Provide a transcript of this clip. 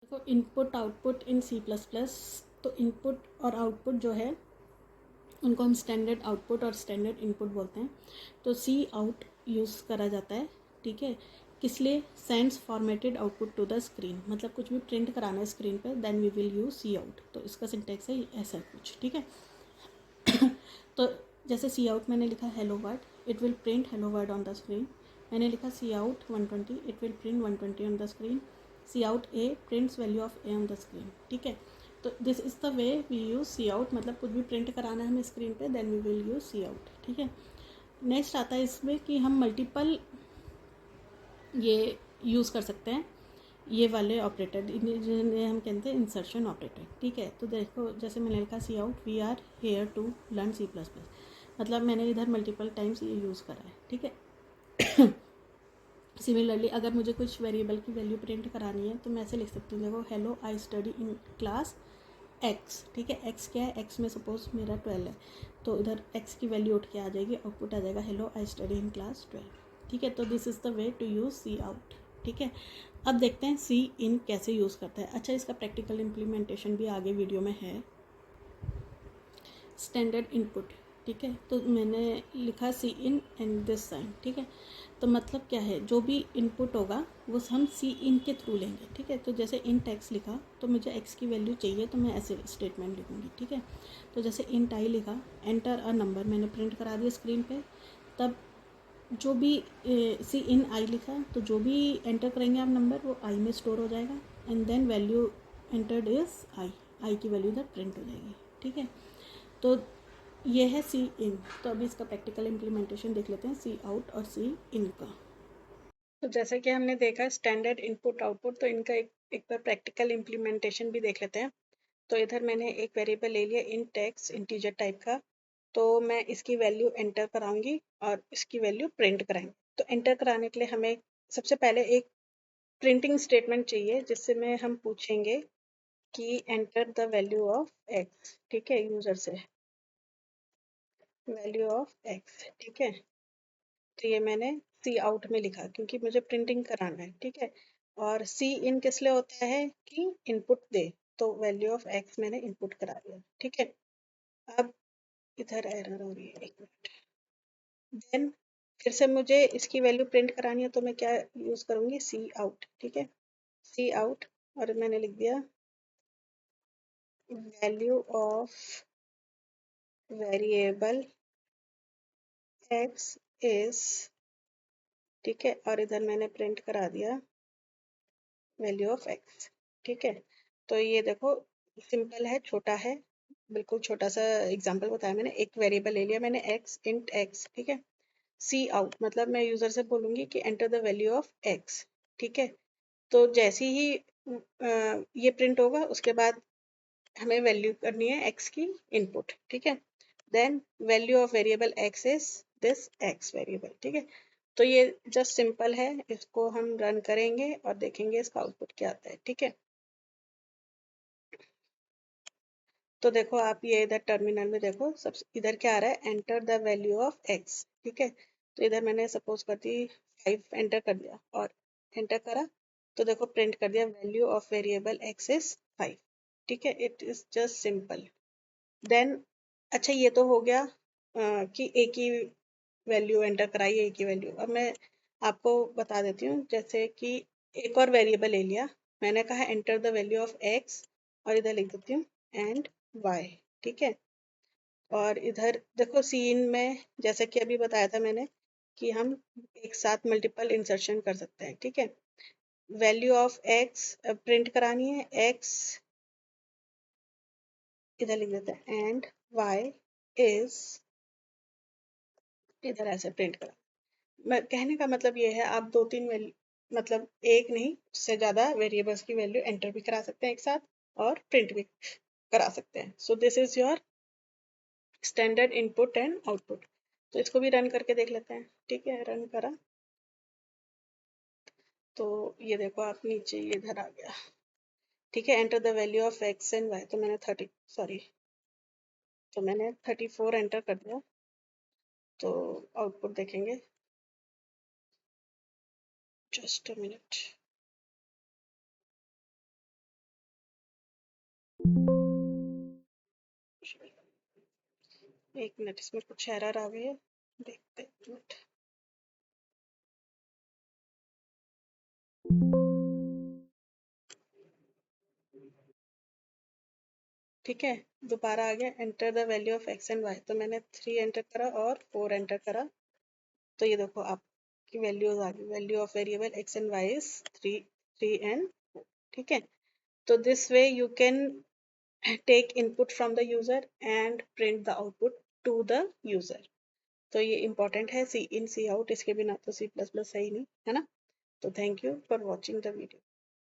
देखो input output इन C++, तो input और आउटपुट जो है उनको हम स्टैंडर्ड आउटपुट और स्टैंडर्ड इनपुट बोलते हैं। तो सी आउट यूज़ करा जाता है, ठीक है। किस लिए? Sends formatted output to the screen, मतलब कुछ भी प्रिंट कराना है स्क्रीन पे, then we will use cout. तो इसका सिंटेक्स है ऐसा कुछ, ठीक है। तो जैसे सी आउट मैंने लिखा hello world, it will print hello world on the screen. मैंने लिखा C out 120, it will print 120 on the screen. C out A prints value of A on the screen, ठीक है। तो this is the way we use C out, मतलब कुछ भी print कराना है हमें स्क्रीन पे, then we will use C out, ठीक है। नेक्स्ट आता है इसमें कि हम मल्टीपल ये यूज़ कर सकते हैं, ये वाले ऑपरेटर जिन्हें हम कहते हैं इंसर्शन ऑपरेटर, ठीक है। तो देखो जैसे मैंने लिखा C out we are here to learn C++, मतलब मैंने इधर मल्टीपल टाइम्स ये यूज़ करा है, ठीक है। सिमिलरली अगर मुझे कुछ वेरिएबल की वैल्यू प्रिंट करानी है तो मैं ऐसे लिख सकती हूँ, देखो hello I study in class x, ठीक है। एक्स क्या है? एक्स में सपोज मेरा 12 है, तो इधर एक्स की वैल्यू उठ के आ जाएगी, आउटपुट आ जाएगा hello I study in class 12, ठीक है। तो this is the way to use C out, ठीक है। अब देखते हैं सी इन कैसे यूज़ करता है। अच्छा, इसका प्रैक्टिकल इम्प्लीमेंटेशन भी आगे वीडियो में है। स्टैंडर्ड इनपुट, ठीक है। तो मैंने लिखा सी इन एंड दिस साइन, ठीक है। तो मतलब क्या है, जो भी इनपुट होगा वो हम सी इन के थ्रू लेंगे, ठीक है। तो जैसे इन टेक्स लिखा तो मुझे एक्स की वैल्यू चाहिए, तो मैं ऐसे स्टेटमेंट लिखूँगी, ठीक है। तो जैसे इन टाई लिखा, एंटर अ नंबर मैंने प्रिंट करा दिया स्क्रीन पे, तब जो भी सी इन आई लिखा तो जो भी एंटर करेंगे आप नंबर वो आई में स्टोर हो जाएगा, and then value entered is I, I की वैल्यू इधर प्रिंट हो जाएगी, ठीक है। तो ये है सी इन। तो अभी इसका प्रैक्टिकल इम्प्लीमेंटेशन देख लेते हैं, सी आउट और सी इन का। तो जैसे कि हमने देखा स्टैंडर्ड इनपुट आउटपुट, तो इनका एक बार प्रैक्टिकल इम्प्लीमेंटेशन भी देख लेते हैं। तो इधर मैंने एक वेरिएबल ले लिया इन टेक्स्ट इंटीजर टाइप का, तो मैं इसकी वैल्यू एंटर कराऊंगी और इसकी वैल्यू प्रिंट कराएंगे। तो एंटर कराने के लिए हमें सबसे पहले एक प्रिंटिंग स्टेटमेंट चाहिए, जिससे में हम पूछेंगे कि enter the value of x, ठीक है, यूजर से वैल्यू ऑफ एक्स, ठीक है। तो ये मैंने सी आउट में लिखा क्योंकि मुझे प्रिंटिंग कराना है, ठीक है। और सी इन किस लिए होता है कि इनपुट दे, तो वैल्यू ऑफ एक्स मैंने इनपुट करा दिया, ठीक है। अब इधर एरर हो रही है, एक मिनट। देन फिर से मुझे इसकी वैल्यू प्रिंट करानी है, तो मैं क्या यूज करूंगी, सी आउट, ठीक है। सी आउट, और मैंने लिख दिया value of variable x is, ठीक है। और इधर मैंने प्रिंट करा दिया वैल्यू ऑफ एक्स, ठीक है। तो ये देखो सिंपल है, छोटा है, बिल्कुल छोटा सा एग्जांपल बताया मैंने। एक वेरिएबल ले लिया मैंने एक्स इंट एक्स, ठीक है। सी आउट मतलब मैं यूजर से बोलूंगी कि enter the value of x, ठीक है। तो जैसे ही ये प्रिंट होगा उसके बाद हमें वैल्यू करनी है एक्स की इनपुट, ठीक है। Then value of variable x is this x variable, ठीक है। तो ये जस्ट सिंपल है, इसको हम रन करेंगे और देखेंगे इसका आउटपुट क्या आता है, ठीक है। तो देखो आप ये इधर टर्मिनल में देखो, सब इधर क्या आ रहा है, enter the value of x, ठीक है। तो इधर मैंने सपोज कर दी 5 एंटर कर दिया और एंटर करा, तो देखो प्रिंट कर दिया value of variable x is 5, ठीक है। It is just simple. Then अच्छा ये तो हो गया कि ए की वैल्यू एंटर कराई, ए की वैल्यू। अब मैं आपको बता देती हूँ, जैसे कि एक और वेरिएबल ले लिया, मैंने कहा enter the value of x, और इधर लिख देती हूँ एंड वाई, ठीक है। और इधर देखो सीन में जैसे कि अभी बताया था मैंने कि हम एक साथ मल्टीपल इंसर्शन कर सकते हैं, ठीक है। वैल्यू ऑफ एक्स प्रिंट करानी है, एक्स इधर लिख देते हैं एंड वाई इज, इधर ऐसे प्रिंट करा। कहने का मतलब ये है, आप दो तीन मतलब एक नहीं उससे ज्यादा वेरिएबल्स की वैल्यू एंटर भी करा सकते हैं एक साथ और प्रिंट भी करा सकते हैं। So this is your standard input and output. तो इसको भी रन करके देख लेते हैं, ठीक है। रन करा तो ये देखो आप नीचे ये इधर आ गया, ठीक है। Enter the value of x and y, तो मैंने 30 सॉरी, तो मैंने 34 एंटर कर दिया। तो आउटपुट देखेंगे, जस्ट अ मिनट। एक मिनट, इसमें कुछ एरर आ गई है, देखते हैं, एक मिनट। ठीक है, दोबारा आ गया, enter the value of x and y. तो मैंने 3 एंटर करा और 4 एंटर करा, तो ये देखो आपकी वैल्यूज आ गई। Value of variable x and y is 3 and 4। ठीक है, तो this way you can take input from the user and print the output to the user. तो ये इंपॉर्टेंट है, सी इन सी आउट, इसके बिना तो सी प्लस प्लस है ही नहीं, है ना। तो thank you for watching the video.